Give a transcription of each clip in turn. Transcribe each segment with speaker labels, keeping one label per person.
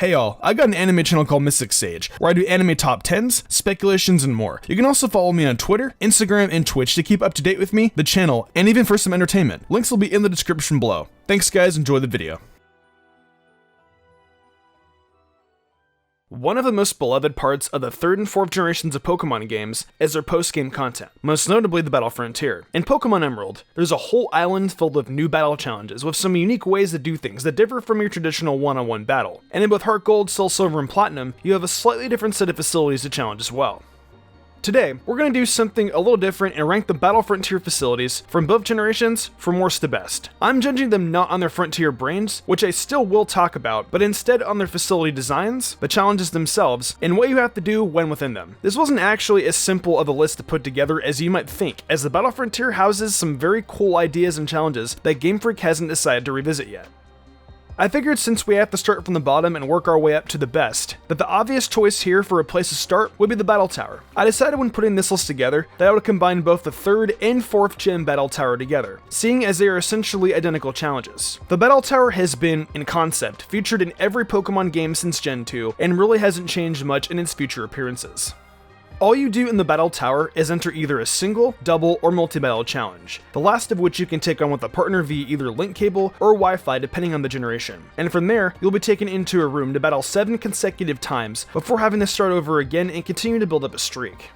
Speaker 1: Hey y'all, I got an anime channel called Mystic Sage, where I do anime top 10s, speculations, and more. You can also follow me on Twitter, Instagram, and Twitch to keep up to date with me, the channel, and even for some entertainment. Links will be in the description below. Thanks guys, enjoy the video. One of the most beloved parts of the 3rd and 4th generations of Pokemon games is their post-game content, most notably the Battle Frontier. In Pokemon Emerald, there's a whole island filled with new battle challenges with some unique ways to do things that differ from your traditional one-on-one battle. And in both Heart Gold, Soul Silver, and Platinum, you have a slightly different set of facilities to challenge as well. Today, we're going to do something a little different and rank the Battle Frontier facilities from both generations from worst to best. I'm judging them not on their Frontier brains, which I still will talk about, but instead on their facility designs, the challenges themselves, and what you have to do when within them. This wasn't actually as simple of a list to put together as you might think, as the Battle Frontier houses some very cool ideas and challenges that GameFreak hasn't decided to revisit yet. I figured since we have to start from the bottom and work our way up to the best, that the obvious choice here for a place to start would be the Battle Tower. I decided when putting this list together that I would combine both the 3rd and 4th gen Battle Tower together, seeing as they are essentially identical challenges. The Battle Tower has been, in concept, featured in every Pokemon game since Gen 2, and really hasn't changed much in its future appearances. All you do in the Battle Tower is enter either a single, double, or multi-battle challenge, the last of which you can take on with a partner via either link cable or Wi-Fi depending on the generation. And from there, you'll be taken into a room to battle 7 consecutive times before having to start over again and continue to build up a streak.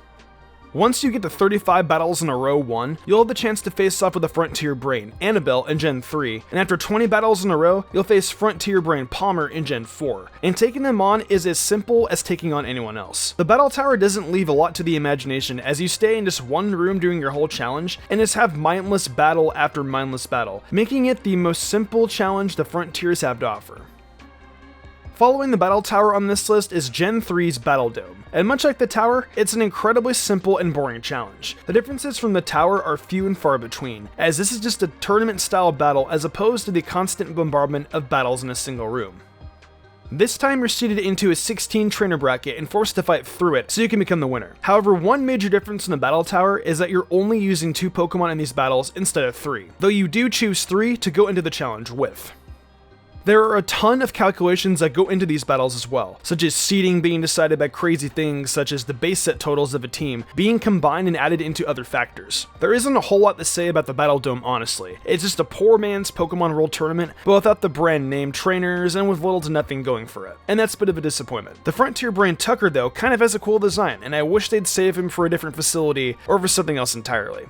Speaker 1: Once you get to 35 battles in a row won, you'll have the chance to face off with the Frontier Brain, Annabelle, in Gen 3, and after 20 battles in a row, you'll face Frontier Brain Palmer in Gen 4, and taking them on is as simple as taking on anyone else. The Battle Tower doesn't leave a lot to the imagination as you stay in just one room during your whole challenge, and just have mindless battle after mindless battle, making it the most simple challenge the Frontiers have to offer. Following the Battle Tower on this list is Gen 3's Battle Dome, and much like the tower, it's an incredibly simple and boring challenge. The differences from the tower are few and far between, as this is just a tournament-style battle as opposed to the constant bombardment of battles in a single room. This time you're seated into a 16 trainer bracket and forced to fight through it so you can become the winner. However, one major difference in the Battle Tower is that you're only using 2 Pokemon in these battles instead of 3, though you do choose 3 to go into the challenge with. There are a ton of calculations that go into these battles as well, such as seeding being decided by crazy things such as the base set totals of a team being combined and added into other factors. There isn't a whole lot to say about the Battle Dome honestly, it's just a poor man's Pokemon World Tournament, but without the brand name trainers and with little to nothing going for it, and that's a bit of a disappointment. The Frontier Brain Tucker though kind of has a cool design, and I wish they'd save him for a different facility or for something else entirely.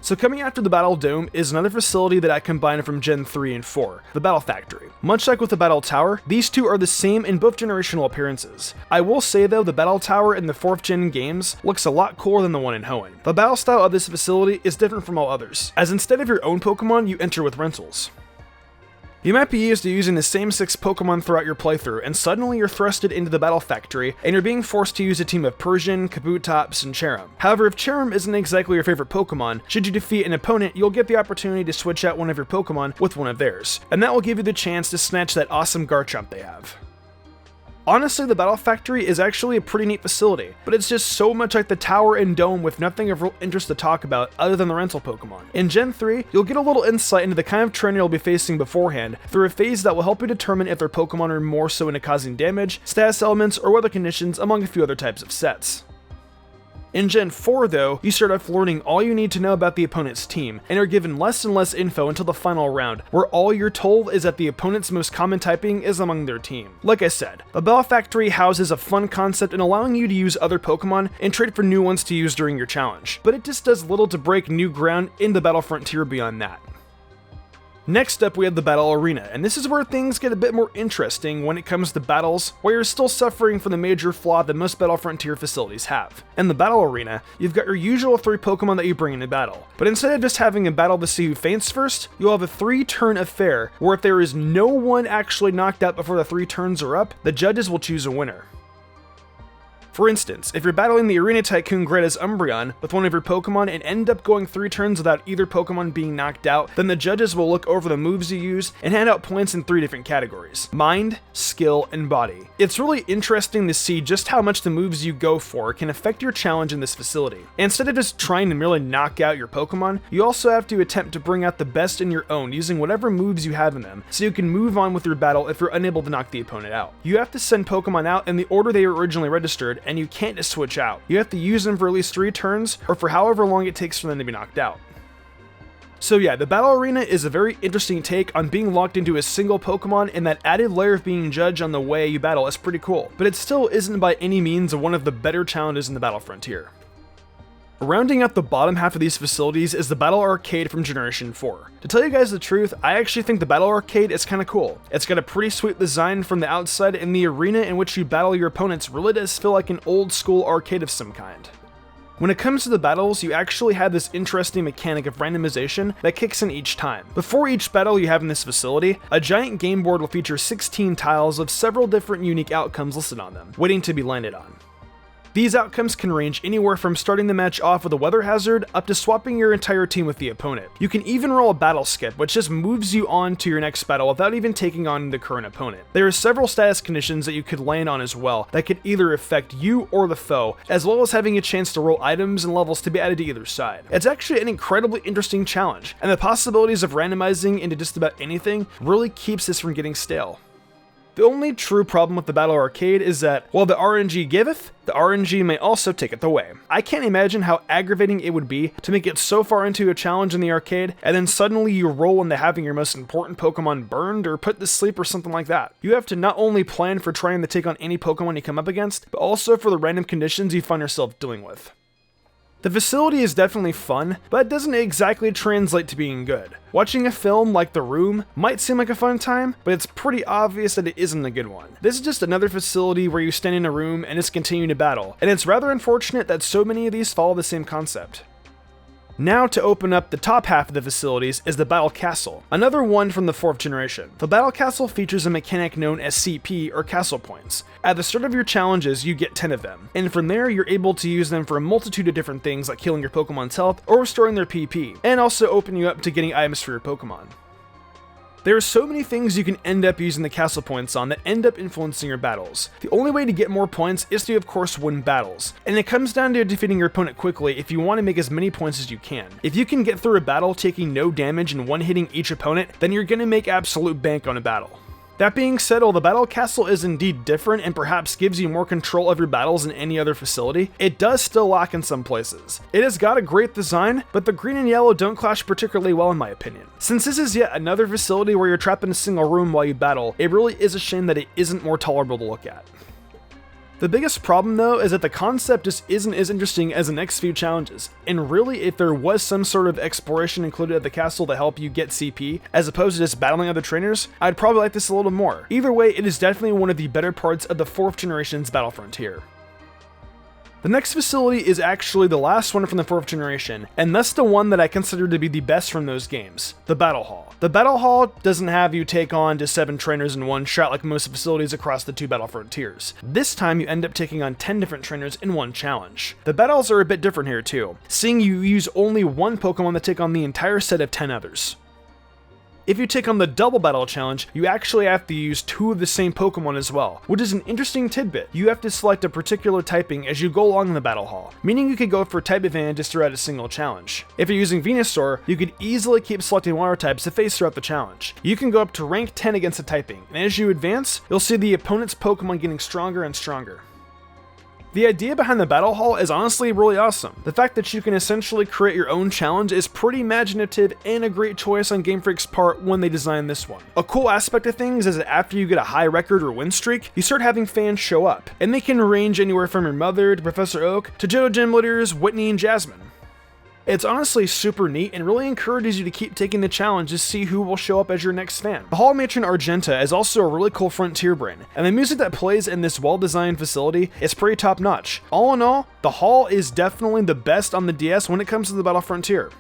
Speaker 1: So coming after the Battle Dome is another facility that I combined from Gen 3 and 4, the Battle Factory. Much like with the Battle Tower, these two are the same in both generational appearances. I will say though, the Battle Tower in the 4th gen games looks a lot cooler than the one in Hoenn. The battle style of this facility is different from all others, as instead of your own Pokemon, you enter with rentals. You might be used to using the same 6 Pokemon throughout your playthrough, and suddenly you're thrusted into the Battle Factory, and you're being forced to use a team of Persian, Kabutops, and Cherim. However, if Cherim isn't exactly your favorite Pokemon, should you defeat an opponent, you'll get the opportunity to switch out one of your Pokemon with one of theirs, and that will give you the chance to snatch that awesome Garchomp they have. Honestly, the Battle Factory is actually a pretty neat facility, but it's just so much like the Tower and Dome with nothing of real interest to talk about other than the rental Pokemon. In Gen 3, you'll get a little insight into the kind of trainer you'll be facing beforehand through a phase that will help you determine if their Pokemon are more so into causing damage, status elements, or weather conditions among a few other types of sets. In Gen 4 though, you start off learning all you need to know about the opponent's team, and are given less and less info until the final round, where all you're told is that the opponent's most common typing is among their team. Like I said, the Battle Factory houses a fun concept in allowing you to use other Pokemon and trade for new ones to use during your challenge, but it just does little to break new ground in the Battle Frontier beyond that. Next up we have the Battle Arena, and this is where things get a bit more interesting when it comes to battles where you're still suffering from the major flaw that most Battle Frontier facilities have. In the Battle Arena, you've got your usual 3 Pokemon that you bring into battle, but instead of just having a battle to see who faints first, you'll have a 3-turn affair where if there is no one actually knocked out before the 3 turns are up, the judges will choose a winner. For instance, if you're battling the Arena Tycoon great as Umbreon with one of your Pokemon and end up going 3 turns without either Pokemon being knocked out, then the judges will look over the moves you use and hand out points in 3 different categories: mind, skill, and body. It's really interesting to see just how much the moves you go for can affect your challenge in this facility. Instead of just trying to merely knock out your Pokemon, you also have to attempt to bring out the best in your own using whatever moves you have in them, so you can move on with your battle if you're unable to knock the opponent out. You have to send Pokemon out in the order they were originally registered, and you can't just switch out. You have to use them for at least 3 turns, or for however long it takes for them to be knocked out. So yeah, the battle arena is a very interesting take on being locked into a single Pokemon, and that added layer of being judged on the way you battle is pretty cool, but it still isn't by any means one of the better challenges in the battle frontier. Rounding out the bottom half of these facilities is the Battle Arcade from Generation 4. To tell you guys the truth, I actually think the Battle Arcade is kinda cool. It's got a pretty sweet design from the outside, and the arena in which you battle your opponents really does feel like an old school arcade of some kind. When it comes to the battles, you actually have this interesting mechanic of randomization that kicks in each time. Before each battle you have in this facility, a giant game board will feature 16 tiles of several different unique outcomes listed on them, waiting to be landed on. These outcomes can range anywhere from starting the match off with a weather hazard up to swapping your entire team with the opponent. You can even roll a battle skip, which just moves you on to your next battle without even taking on the current opponent. There are several status conditions that you could land on as well that could either affect you or the foe, as well as having a chance to roll items and levels to be added to either side. It's actually an incredibly interesting challenge, and the possibilities of randomizing into just about anything really keeps this from getting stale. The only true problem with the Battle Arcade is that, while the RNG giveth, the RNG may also taketh away. I can't imagine how aggravating it would be to make it so far into a challenge in the arcade, and then suddenly you roll into having your most important Pokemon burned or put to sleep or something like that. You have to not only plan for trying to take on any Pokemon you come up against, but also for the random conditions you find yourself dealing with. The facility is definitely fun, but it doesn't exactly translate to being good. Watching a film like The Room might seem like a fun time, but it's pretty obvious that it isn't a good one. This is just another facility where you stand in a room and just continue to battle, and it's rather unfortunate that so many of these follow the same concept. Now to open up the top half of the facilities is the Battle Castle, another one from the 4th generation. The Battle Castle features a mechanic known as CP, or Castle Points. At the start of your challenges, you get 10 of them, and from there you're able to use them for a multitude of different things like healing your Pokemon's health or restoring their PP, and also open you up to getting items for your Pokemon. There are so many things you can end up using the castle points on that end up influencing your battles. The only way to get more points is to, of course, win battles, and it comes down to defeating your opponent quickly if you want to make as many points as you can. If you can get through a battle taking no damage and one-hitting each opponent, then you're gonna make absolute bank on a battle. That being said, while the Battle Castle is indeed different and perhaps gives you more control of your battles than any other facility, it does still lack in some places. It has got a great design, but the green and yellow don't clash particularly well in my opinion. Since this is yet another facility where you're trapped in a single room while you battle, it really is a shame that it isn't more tolerable to look at. The biggest problem though is that the concept just isn't as interesting as the next few challenges, and really if there was some sort of exploration included at the castle to help you get CP, as opposed to just battling other trainers, I'd probably like this a little more. Either way, it is definitely one of the better parts of the 4th generation's Battle Frontier. The next facility is actually the last one from the 4th generation, and thus the one that I consider to be the best from those games, the Battle Hall. The Battle Hall doesn't have you take on to 7 trainers in one shot like most facilities across the 2 Battle Frontiers. This time you end up taking on 10 different trainers in one challenge. The battles are a bit different here too, seeing you use only one Pokemon to take on the entire set of 10 others. If you take on the Double Battle Challenge, you actually have to use 2 of the same Pokemon as well, which is an interesting tidbit. You have to select a particular typing as you go along in the Battle Hall, meaning you could go for type advantages throughout a single challenge. If you're using Venusaur, you could easily keep selecting water types to face throughout the challenge. You can go up to rank 10 against a typing, and as you advance, you'll see the opponent's Pokemon getting stronger and stronger. The idea behind the Battle Hall is honestly really awesome. The fact that you can essentially create your own challenge is pretty imaginative and a great choice on GameFreak's part when they designed this one. A cool aspect of things is that after you get a high record or win streak, you start having fans show up, and they can range anywhere from your mother to Professor Oak to Joe Gym Leaders, Whitney, and Jasmine. It's honestly super neat and really encourages you to keep taking the challenge to see who will show up as your next fan. The Hall Matron Argenta is also a really cool Frontier brain, and the music that plays in this well-designed facility is pretty top-notch. All in all, the Hall is definitely the best on the DS when it comes to the Battle Frontier.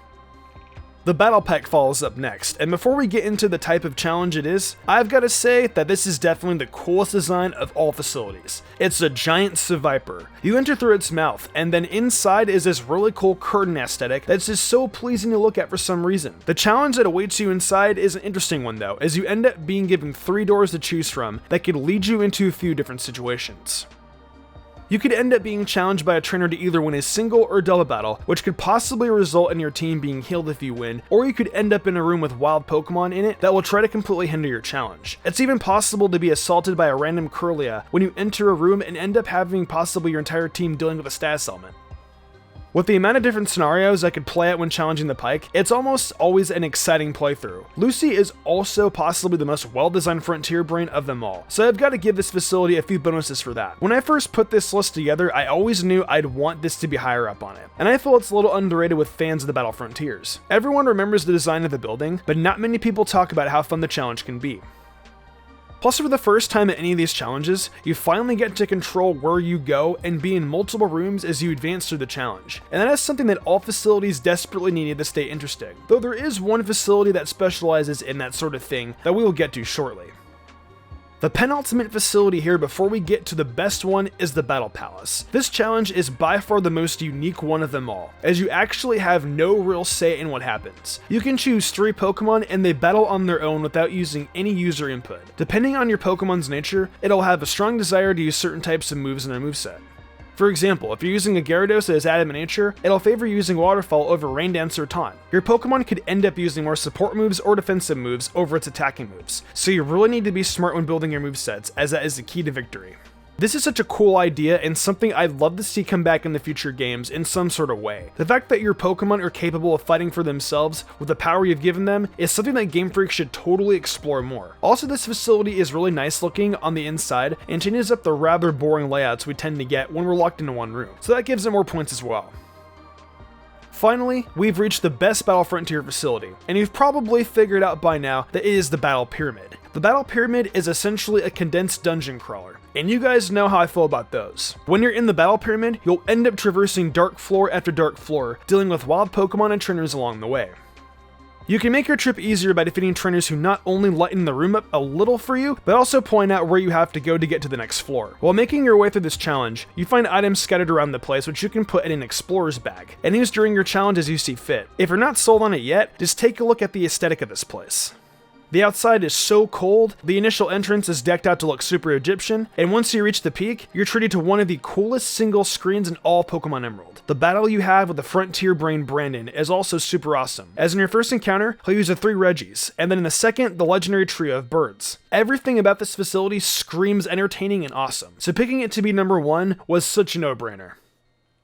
Speaker 1: The Battle Pack follows up next, and before we get into the type of challenge it is, I've got to say that this is definitely the coolest design of all facilities. It's a giant Viper. You enter through its mouth, and then inside is this really cool curtain aesthetic that's just so pleasing to look at for some reason. The challenge that awaits you inside is an interesting one though, as you end up being given 3 doors to choose from that could lead you into a few different situations. You could end up being challenged by a trainer to either win a single or double battle, which could possibly result in your team being healed if you win, or you could end up in a room with wild Pokemon in it that will try to completely hinder your challenge. It's even possible to be assaulted by a random Kirlia when you enter a room and end up having possibly your entire team dealing with a status element. With the amount of different scenarios I could play out when challenging the Pike, it's almost always an exciting playthrough. Lucy is also possibly the most well-designed Frontier brain of them all, so I've got to give this facility a few bonuses for that. When I first put this list together, I always knew I'd want this to be higher up on it, and I feel it's a little underrated with fans of the Battle Frontiers. Everyone remembers the design of the building, but not many people talk about how fun the challenge can be. Plus, for the first time in any of these challenges, you finally get to control where you go and be in multiple rooms as you advance through the challenge, and that is something that all facilities desperately needed to stay interesting, though there is one facility that specializes in that sort of thing that we will get to shortly. The penultimate facility here before we get to the best one is the Battle Palace. This challenge is by far the most unique one of them all, as you actually have no real say in what happens. You can choose 3 Pokemon and they battle on their own without using any user input. Depending on your Pokemon's nature, it'll have a strong desire to use certain types of moves in their moveset. For example, if you're using a Gyarados that is adamant nature, it'll favor using Waterfall over Rain Dance or Taunt. Your Pokemon could end up using more support moves or defensive moves over its attacking moves, so you really need to be smart when building your movesets, as that is the key to victory. This is such a cool idea and something I'd love to see come back in the future games in some sort of way. The fact that your Pokemon are capable of fighting for themselves with the power you've given them is something that GameFreak should totally explore more. Also, this facility is really nice looking on the inside and changes up the rather boring layouts we tend to get when we're locked into one room, so that gives it more points as well. Finally, we've reached the best Battle Frontier facility, and you've probably figured out by now that it is the Battle Pyramid. The Battle Pyramid is essentially a condensed dungeon crawler, and you guys know how I feel about those. When you're in the Battle Pyramid, you'll end up traversing dark floor after dark floor, dealing with wild Pokemon and trainers along the way. You can make your trip easier by defeating trainers who not only lighten the room up a little for you, but also point out where you have to go to get to the next floor. While making your way through this challenge, you find items scattered around the place which you can put in an explorer's bag, and use during your challenge as you see fit. If you're not sold on it yet, just take a look at the aesthetic of this place. The outside is so cold, the initial entrance is decked out to look super Egyptian, and once you reach the peak, you're treated to one of the coolest single screens in all Pokemon Emerald. The battle you have with the Frontier Brain Brandon is also super awesome, as in your first encounter, he'll use the 3 Reggies, and then in the second, the legendary trio of birds. Everything about this facility screams entertaining and awesome, so picking it to be number 1 was such a no-brainer.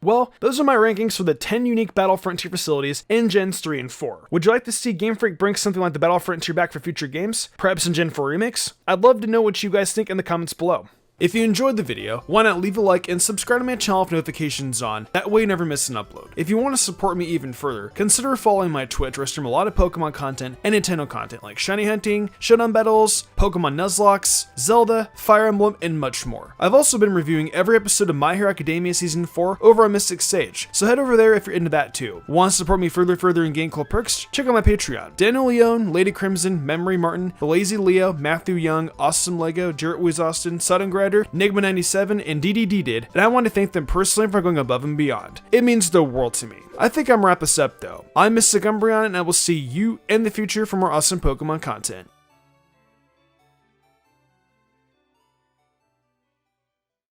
Speaker 1: Well, those are my rankings for the 10 unique Battle Frontier facilities in Gens 3 and 4. Would you like to see GameFreak bring something like the Battle Frontier back for future games? Perhaps in Gen 4 remakes? I'd love to know what you guys think in the comments below. If you enjoyed the video, why not leave a like and subscribe to my channel with notifications on, that way you never miss an upload. If you want to support me even further, consider following my Twitch where I stream a lot of Pokemon content and Nintendo content like Shiny Hunting, Showdown Battles, Pokemon Nuzlocke, Zelda, Fire Emblem, and much more. I've also been reviewing every episode of My Hero Academia Season 4 over on Mystic Sage, so head over there if you're into that too. Want to support me further and gain cool perks? Check out my Patreon. Daniel Leone, Lady Crimson, Memory Martin, The Lazy Leo, Matthew Young, Awesome Lego, Jarrett Wiz Austin, Sudden Grider, Nigma97, and DDD did, and I want to thank them personally for going above and beyond. It means the world to me. I think I'm wrap this up though. I'm Mystic Umbreon, and I will see you in the future for more awesome Pokemon content.